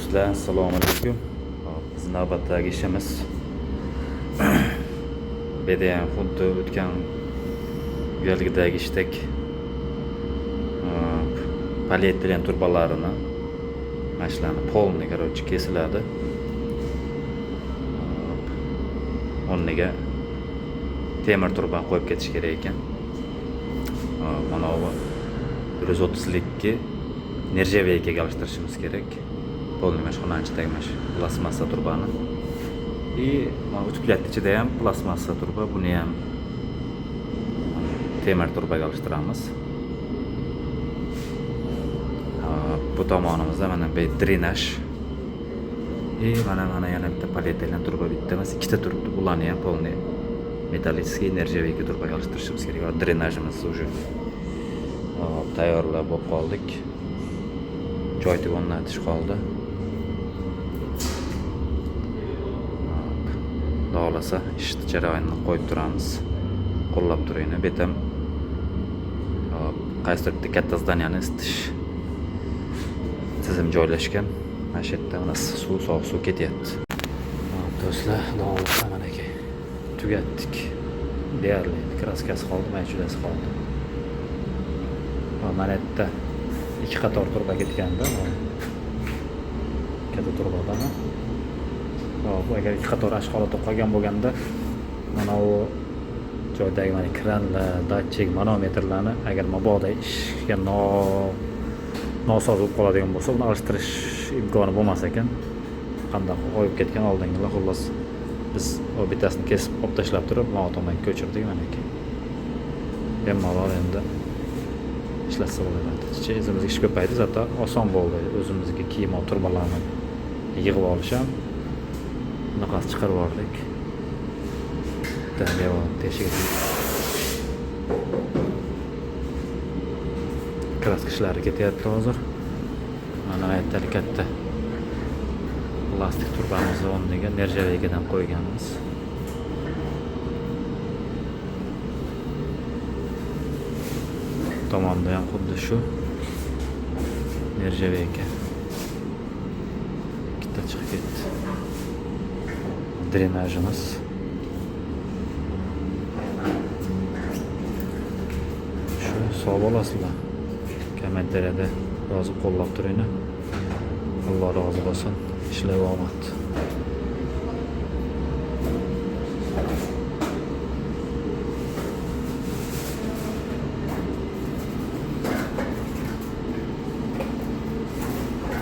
Do'stlar, assalomu alaykum. Biz navbatdagi ishimiz bu yerda ham xuddi o'tgan uyalgidagi ishdek polietilen turbalarini mana shularni polni короче kesiladi. O'rniga temir turbani qo'yib ketish kerak ekan. Mana bu 130likka nержавейкаga alishtirishimiz kerak. Polni mashxonani ichidagi plastmassa turbani. Mana utuplyatni ichida ham plastmassa turba, buni ham temir turbaga alishtiramiz. Bu tomonimizda mana bu drenaj. Mana yana bitta polietilen turba, bitta emas, ikkita turibdi. Bularni ham polni metallический нержавейка turbaga alishtirishimiz kerak. Drenajimiz уже tayyorlab bo'lib qoldik. Joy tugonlatish qoldi. Xohlasa ish jarayonini qo'yib turamiz. Qo'llab turinglar. Bu ham qaysidir bitta katta zdaniyani isitish tizim joylashgan. Mana shu yerda mana sovuq suv ketyapti. Do'stlar, xohlasa mana aka tugatdik. Deyarli kraskasi qoldi, maychudasi qoldi. Mana yerda ikki qator turba ketganda, katta turbadan. Bu agar ikki qator ashxolotda qolgan bo'lganda, mana u joydagi mana kranlar, datchik, manometrlarni agar mabodo ishga nosoz bo'lib qoladigan bo'lsa, uni alishtirish imkoni bo'lmas ekan. Qanday qo'yib ketgan oldingilar, xullas biz o bittasini kesib olib tashlab turib, mana tomonga ko'chirdik mana aka. Bemalol endi ishlatsa bo'ladi. Izimizga ish ko'paydi, zato oson bo'ldi. O'zimizga kiyim turbalarni yig'ib olish ham bunaqasi chiqarib yubordik. Bitta teshik kraska ishlari ketyapti hozir. Mana aytalik katta plastik turbamizni o'rniga nержавейкаdan qo'yganmiz. Tomonda ham xuddi shu nержавейка. Ikkita chiqib ketdi. Drenajimiz. Shu sog' bo'lasizlar. Kommentariyada yozib qo'llab turinglar. Alloh rozi bo'lsin. Ishlar omad.